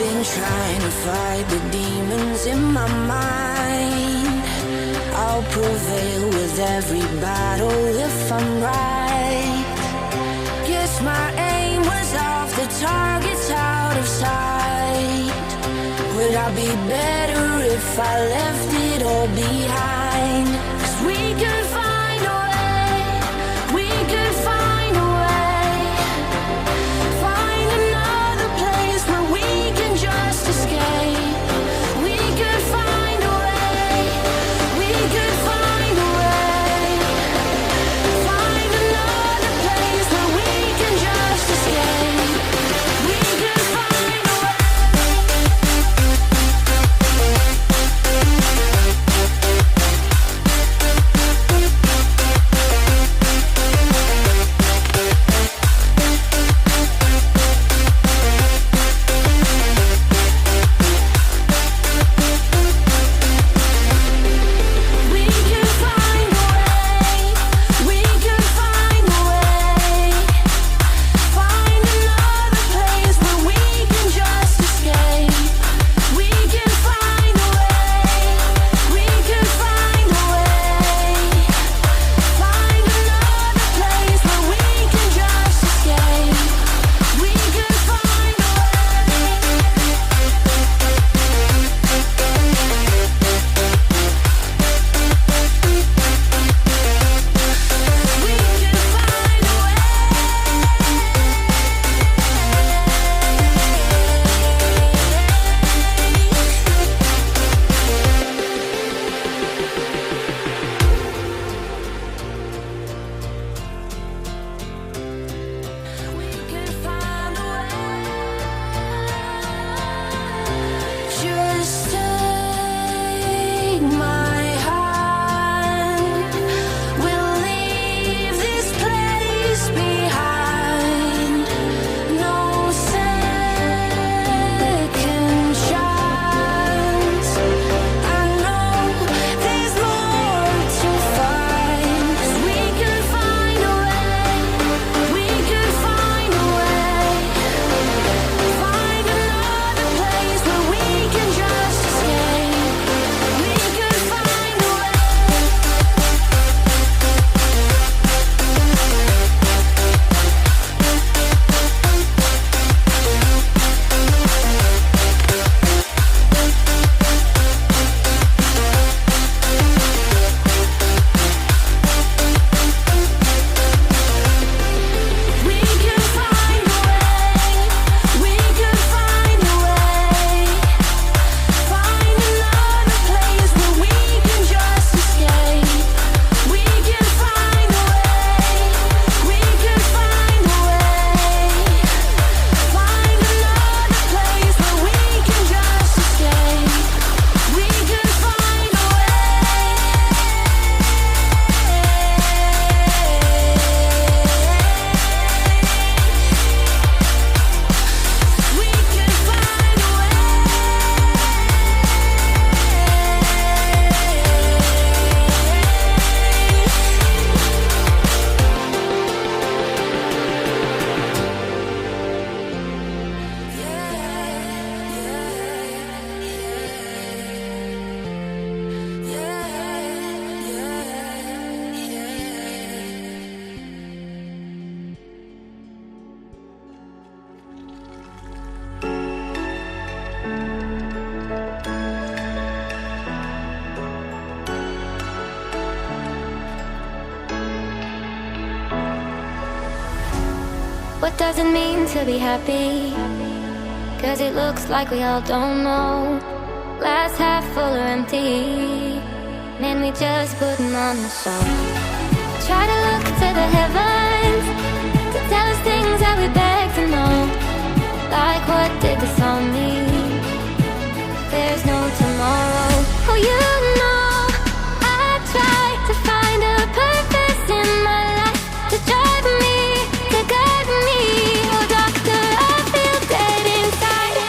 been trying to fight the demons in my mind. I'll prevail with every battle if I'm right. Guess my aim was off, the target's out of sight. Would I be better if I left it all behind? 'Cause we could find a way, we could find a way. Find another place where we can just escape. We could find a way, we could find a way. Find another place where we can just escape. We could find a way. We could find a way, we could find a way. Find another place where we can just escape. We could find a way, we could find a way. Find another place where we can just escape. We could find a just take my hand. We'll leave this place behind. No second chance. I know there's more to find. 'Cause we could find a way, we could find a way. Find another place where we can just escape. We could find a way. We could find a way, we could find a way. Find another place where we can just escape. We could find a way, we could find a way. Find another place where we can just escape. We could find a way. We could find a What does it mean to be happy? 'Cause it looks like we all don't know. Glass half full or empty. Man, we just putting on the show. Try to look to the heavens to tell us things that we beg to know. Like, what did this all mean? There's no tomorrow. Oh, you know, I try to find a purpose in my life to drive me, to guide me. Oh, doctor, I feel dead inside.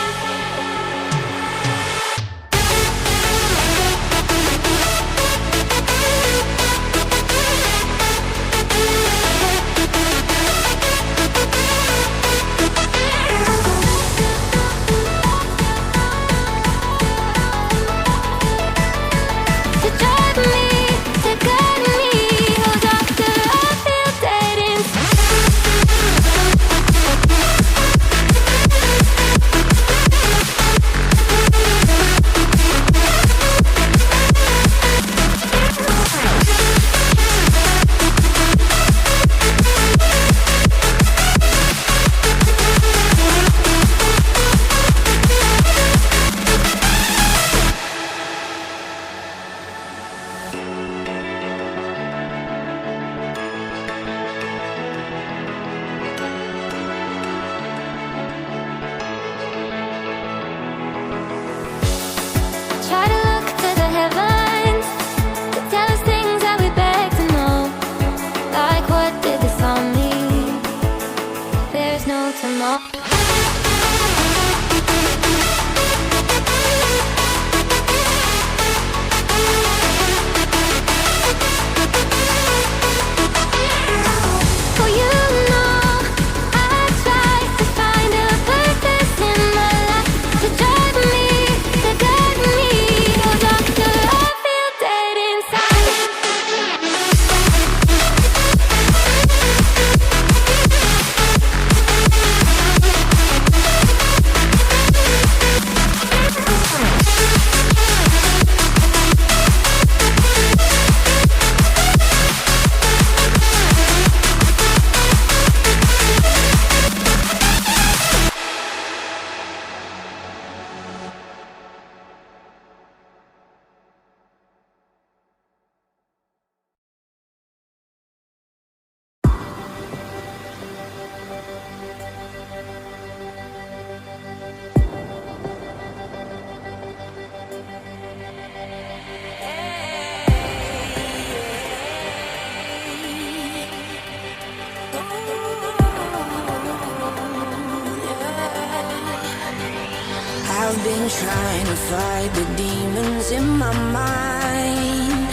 been trying to fight the demons in my mind.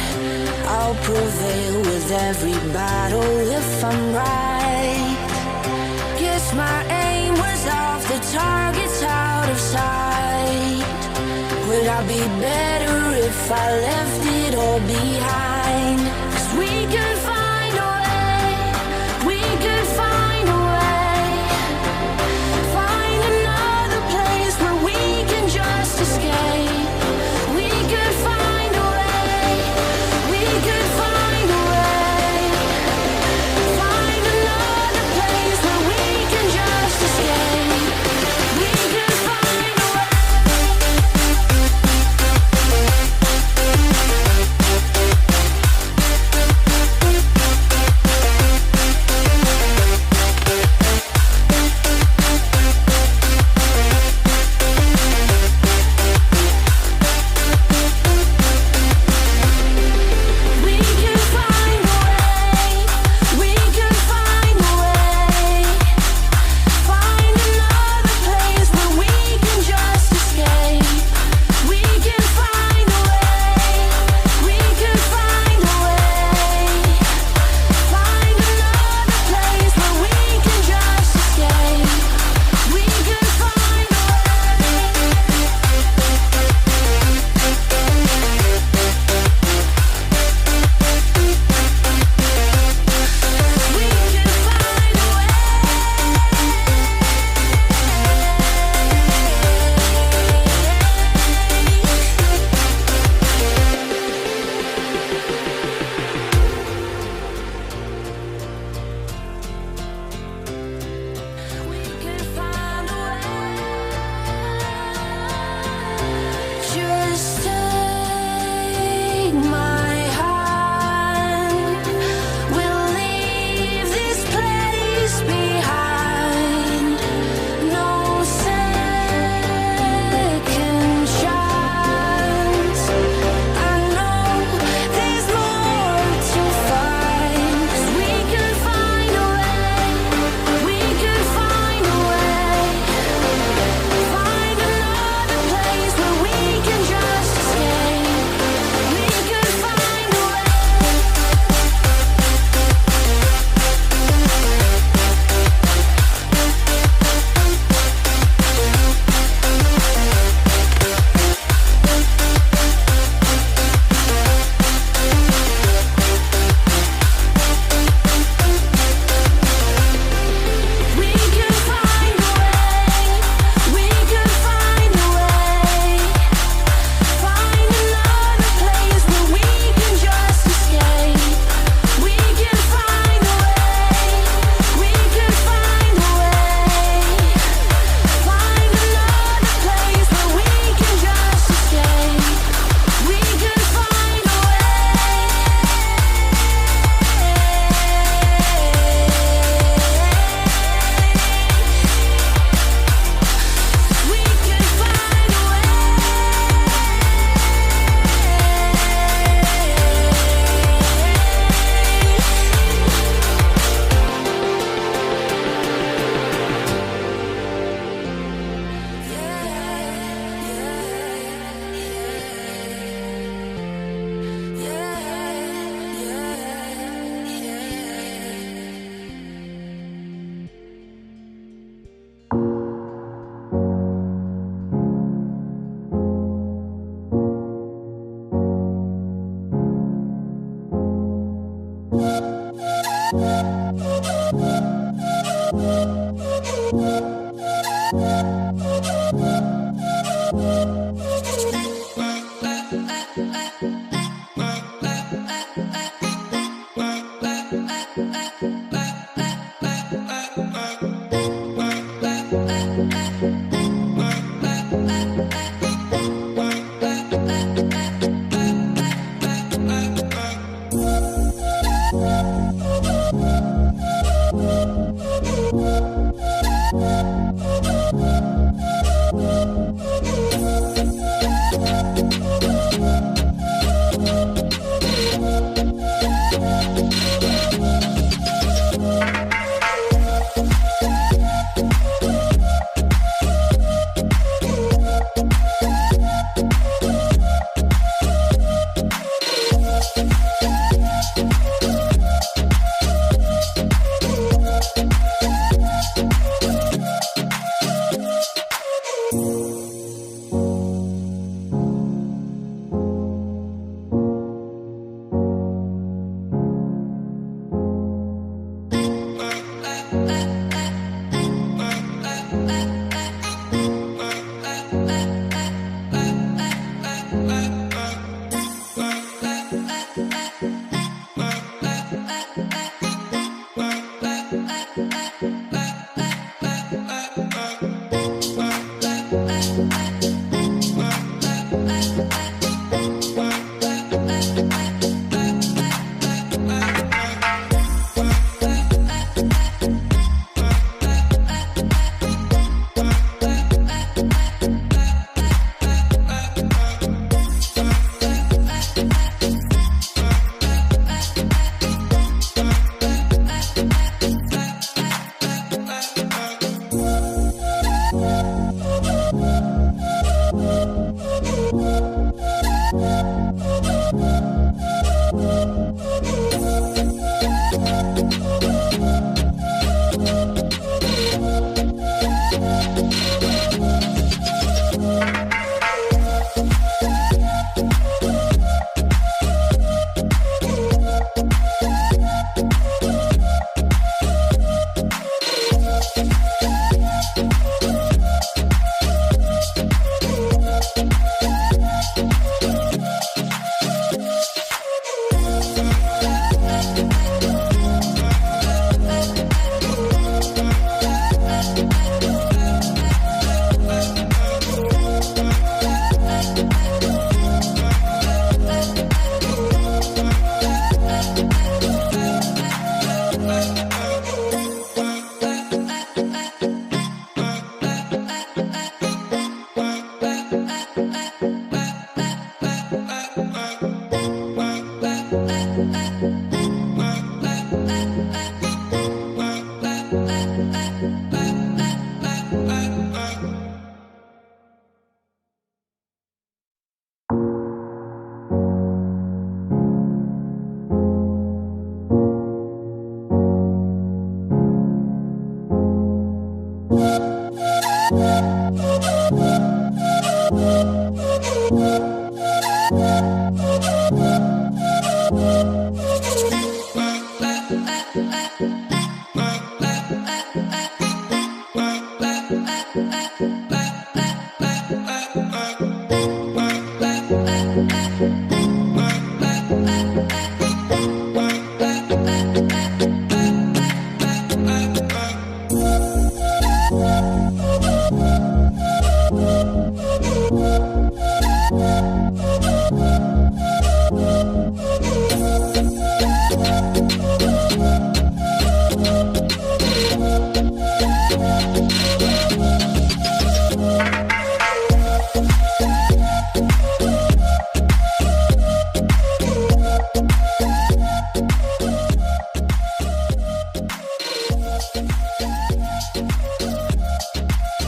I'll prevail with every battle if I'm right. Guess my aim was off, the target's out of sight. Would I be better if I left it all behind? 'Cause we could find a way, we could find a way. Find another place where we can just escape. We could find a way, we could find a way. Find another place where we can just escape. We could find a way. We could find a way, we could find a way. Find another place where we can just escape. We can find a way, we could find a way. Find another place where we can just escape. We could find a we can find a we can find a way. Just take my hand. We'll leave this place behind. No second chance. I know there's more to find. 'Cause we could find a way, we could find a way. Find another place where we can just escape. We could find a way. We could find a way, we could find a way. Find another place where we can just escape. We could find a way, we could find a way. Find another place where we can just escape. We could find a way. We could find a way.